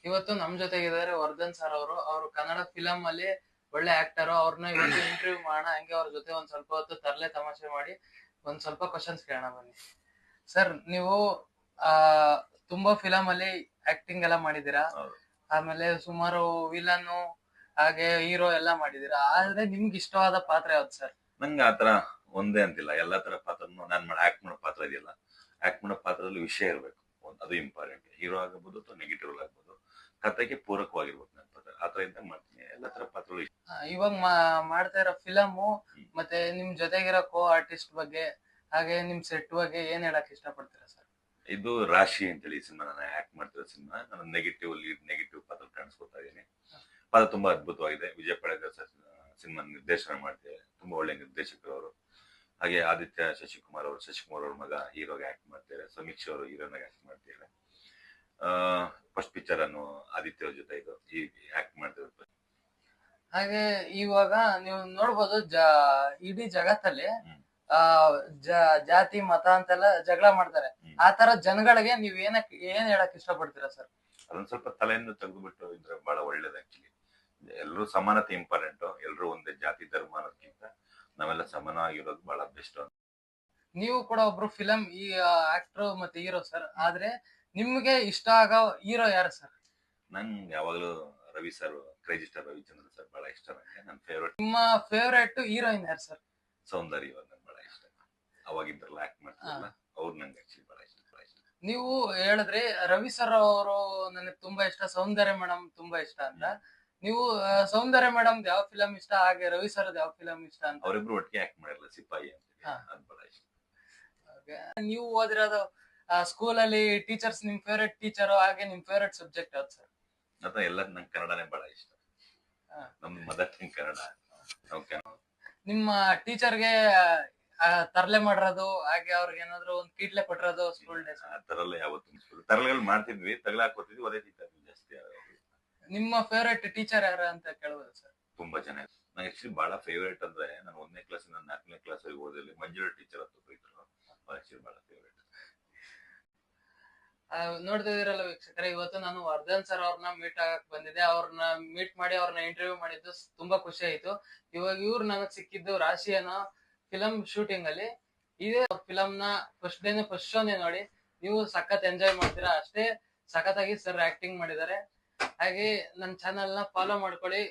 ಇವತ್ತು ನಮ್ ಜೊತೆಗಿದ್ದಾರೆ ವರ್ಧನ್ ಸರ್ ಅವರು. ಅವರು ಕನ್ನಡ ಫಿಲಂ ಅಲ್ಲಿ ಒಳ್ಳೆ ಆಕ್ಟರ್. ಅವ್ರನ್ನ ಇವತ್ತು ಇಂಟರ್ವ್ಯೂ ಮಾಡೋಣ. ಹಂಗೆ ಅವ್ರ ಜೊತೆ ಒಂದ್ ಸ್ವಲ್ಪ ಹೊತ್ತು ತರಲೆ ತಮಾಷೆ ಮಾಡಿ ಒಂದ್ ಸ್ವಲ್ಪ ಕ್ವಶನ್ಸ್ ಕೇಳೋಣ ಬನ್ನಿ. ಸರ್, ನೀವು ಆ ತುಂಬಾ ಫಿಲಂ ಅಲ್ಲಿ ಆಕ್ಟಿಂಗ್ ಎಲ್ಲ ಮಾಡಿದೀರಾ. ಆಮೇಲೆ ಸುಮಾರು ವಿಲನ್ ಹಾಗೆ ಹೀರೋ ಎಲ್ಲಾ ಮಾಡಿದೀರಾ. ಆದ್ರೆ ನಿಮ್ಗೆ ಇಷ್ಟವಾದ ಪಾತ್ರ ಯಾವ್ದು ಸರ್? ನಂಗೆ ಆತರ ಒಂದೇ ಅಂತಿಲ್ಲ, ಎಲ್ಲಾ ತರ ಪಾತ್ರನು ನಾನ್ ಆಕ್ಟ್ ಮಾಡೋ ಪಾತ್ರ ಇದೆಯಲ್ಲ, ಆಕ್ಟ್ ಮಾಡೋ ಪಾತ್ರದಲ್ಲಿ ವಿಷಯ ಇರ್ಬೇಕು, ಅದು ಇಂಪಾರ್ಟೆಂಟ್. ಹೀರೋ ಆಗಬಹುದು ಅಥವಾ ನೆಗೆಟಿವ್ ಆಗಬಹುದು, ಕಥೆಗೆ ಪೂರಕವಾಗಿರ್ಬೇಕು ನನ್ನ ಪಾತ್ರ. ಆತರ ಇಂದ ಮಾಡ್ತೀನಿ, ಎಲ್ಲಾ ತರ ಪಾತ್ರಗಳು. ಇವಾಗ ಮಾಡ್ತಾ ಇರೋ ಫಿಲಮು ಮತ್ತೆ ನಿಮ್ ಜೊತೆಗಿರೋ ಕೋ ಆರ್ಟಿಸ್ಟ್ ಬಗ್ಗೆ ಹಾಗೆ ನಿಮ್ ಸೆಟ್ ಬಗ್ಗೆ ಏನ್ ಹೇಳಕ್ ಇಷ್ಟಪಡ್ತೀರಾ ಸರ್? ಇದು ರಾಶಿ ಅಂತೇಳಿ ಸಿನಿಮಾ, ನಾನು ಆಕ್ಟ್ ಮಾಡ್ತಿರೋ ಸಿನಿಮಾ. ನಾನು ನೆಗೆಟಿವ್ ಪಾತ್ರ ಕಾಣಿಸ್ಕೊತಾ ಇದ್ದೀನಿ. ಪಾತ್ರ ತುಂಬಾ ಅದ್ಭುತವಾಗಿದೆ. ವಿಜಯ್ ಪಳಗರ್ ಸರ್ ಸಿನಿಮಾ ನಿರ್ದೇಶನ ಮಾಡ್ತಿದ್ದಾರೆ, ತುಂಬಾ ಒಳ್ಳೆ ನಿರ್ದೇಶಕರು ಅವರು. ಹಾಗೆ ಆದಿತ್ಯ ಶಶಿಕುಮಾರ್ ಅವ್ರ ಮಗ ಹೀರೋಗೆ ಆಕ್ಟ್ ಮಾಡ್ತಿದ್ದಾರೆ. ಸಮೀಕ್ಷೆ ಅವರು ಹೀರೋನಾಗಿ ಆಕ್ಟ್ ಮಾಡ್ತಿದ್ದಾರೆ. ಫಸ್ಟ್ ಪಿಕ್ಚರ್ ಅನ್ನು ಆದಿತ್ಯ ಅವ್ರ ಜೊತೆ ಇದು ಈ ಆಕ್ಟ್ ಮಾಡ್ತಿದ್ದಾರೆ. ಹಾಗೆ ಇವಾಗ ನೀವು ನೋಡ್ಬೋದು, ಇಡೀ ಜಗತ್ತಲ್ಲಿ ಜಾತಿ ಮತ ಅಂತೆಲ್ಲ ಜಗಳ ಮಾಡ್ತಾರೆ. ಆ ತರ ಜನಗಳಿಗೆ ನೀವ್ ಏನ್ ಹೇಳಕ್ ಇಷ್ಟಪಡ್ತೀರಾ ಸರ್? ಅದೊಂದ್ ಸ್ವಲ್ಪ ತಲೆಯಿಂದ ತೆಗೆದುಬಿಟ್ಟು ಇದ್ರೆ ಬಹಳ ಒಳ್ಳೇದು. ಆಕ್ಚುಲಿ ಎಲ್ಲರೂ ಸಮಾನತೆ ಇಂಪಾರ್ಟೆಂಟ್. ಎಲ್ಲರೂ ಒಂದೇ ಜಾತಿ ಧರ್ಮ ಅನ್ನೋದಕ್ಕಿಂತ ನಾವೆಲ್ಲ ಸಮಾನವಾಗಿರೋದು ಬಹಳ ಬೆಸ್ಟ್. ನೀವು ಕೂಡ ಒಬ್ರು ಫಿಲಂ ಈ ಆಕ್ಟರ್ ಮತ್ತೆ ಹೀರೋ ಸರ್. ಆದ್ರೆ ನಿಮ್ಗೆ ಇಷ್ಟ ಆಗೋ ಹೀರೋ ಯಾರು ಸರ್? ನಂಗೆ ಯಾವಾಗಲೂ Ravi sir, crazy star Ravichandra sir ಬಹಳ ಇಷ್ಟ ನಂಗೆ. ನನ್ನ ಫೇವ್ರೇಟ್. ನಿಮ್ಮ ಫೇವ್ರೇಟ್ ಹೀರೋಯಿನ್ ಯಾರು ಸರ್? ಸೌಂದರ್ಯ ಅವ್ರು ನಂಗೆ ಬಹಳ ಇಷ್ಟ. ಅವಾಗಿದ್ರಲ್ಲ ಆಕ್ಟ್ ಮಾಡ್ತಾರಲ್ಲ, ಅವ್ರು ನಂಗೆ ಆಕ್ಚುಲಿ ಬಹಳ ಇಷ್ಟ. ನೀವು ಹೇಳಿದ್ರಿ ರವಿ ಸರ್ ಅವರು ನನಗೆ ತುಂಬಾ ಇಷ್ಟ, ಸೌಂದರ್ಯ ಮೇಡಮ್ ತುಂಬಾ ಇಷ್ಟ ಅಂತ. ನೀವು ಸೌಂದರ್ಯ ಮೇಡಮ್ ಯಾವ ಫಿಲಂ ಇಷ್ಟ, ಹಾಗೆ ರವಿ ಸರ್ ಯಾವ ಫಿಲಂ ಇಷ್ಟ ಅಂತ? ಅವರಿಬ್ರು ಒಟ್ಟಿಗೆ ಆಕ್ಟ್ ಮಾಡಿರಲ್ಲ, ಸಿಪಾಯಿ ಅಂತ, ಅದು ಬಹಳ ಇಷ್ಟ. ನೀವು ಓದಿರೋದು ಸ್ಕೂಲ್ ಅಲ್ಲಿ ಟೀಚರ್ಸ್, ನಿಮ್ ಫೇವ್ರೇಟ್ ಟೀಚರ್ ಹಾಗೆ ನಿಮ್ ಫೇವ್ರೇಟ್ ಸಬ್ಜೆಕ್ಟ್ ಯಾವ್ದು ಸರ್? ಅಥವಾ ಎಲ್ಲ ನಂಗೆ ಕನ್ನಡನೇ ಬಹಳ ಇಷ್ಟ. ನಮ್ ಮದರ್ ಟಂಗ್ ಕನ್ನಡ. ನಿಮ್ಮ ಟೀಚರ್ಗೆ ತರಲೆ ಮಾಡಿರೋದು ಹಾಗೆ ಅವ್ರಿಗೆ ಏನಾದ್ರು ಒಂದ್ ಕೀಟ್ಲೆ ಕೊಟ್ಟಿರೋದು ಸ್ಕೂಲ್ ಡೇಸ್? ಆ ತರ ಎಲ್ಲ ಯಾವತ್ತು ತರಲೆಗಳು ಮಾಡ್ತಿದ್ವಿ, ತಗಲಾಕೋತಿದ್ವಿ, ಅದೇ ಜಾಸ್ತಿ. ನಿಮ್ಮ ಫೇವ್ರೇಟ್ ಟೀಚರ್ ಯಾರು ಅಂತ ಕೇಳ್ಬೋದು ಸರ್? ತುಂಬಾ ಜನ. ನಂಗೆ ಆಕ್ಚುಲಿ ಬಹಳ ಫೇವ್ರೇಟ್ ಅಂದ್ರೆ, ನಾನು 1ನೇ ಕ್ಲಾಸ್ 4ನೇ ಕ್ಲಾಸ್ ವರೆಗೆ ಓದಿಲ್ಲಿ ಮಂಜುಳಾ ಟೀಚರ್ ಅಂತ ಇದ್ರು. ಆಕ್ಚುಲಿ ಬಹಳ ಫೇವ್ರೇಟ್. ನೋಡ್ತಿದಿರಲ್ಲ ವೀಕ್ಷಕರೇ, ಇವತ್ತು ನಾನು ವರ್ಧನ್ ಸರ್ ಅವ್ರನ್ನ ಮೀಟ್ ಆಗಕ್ ಬಂದಿದ್ದೆ. ಅವ್ರನ್ನ ಮೀಟ್ ಮಾಡಿ ಅವ್ರನ್ನ ಇಂಟರ್ವ್ಯೂ ಮಾಡಿದ್ದು ತುಂಬಾ ಖುಷಿ ಆಯ್ತು. ಇವಾಗ ಇವ್ರು ನನಗ್ ಸಿಕ್ಕಿದ್ದು ರಾಶಿ ಅನ್ನೋ ಫಿಲಂ ಶೂಟಿಂಗ್ ಅಲ್ಲಿ. ಇದೇ ಫಿಲಂ ನ ಫಸ್ಟ್ ಡೇನೆ ಫಸ್ಟ್ ಶೋನೇ ನೋಡಿ ನೀವು ಸಖತ್ ಎಂಜಾಯ್ ಮಾಡ್ತೀರಾ. ಅಷ್ಟೇ ಸಖತ್ತಾಗಿ ಸರ್ ಆಕ್ಟಿಂಗ್ ಮಾಡಿದ್ದಾರೆ. ಹಾಗೆ ನನ್ನ ಚಾನೆಲ್ ನ ಫಾಲೋ ಮಾಡ್ಕೊಳ್ಳಿ.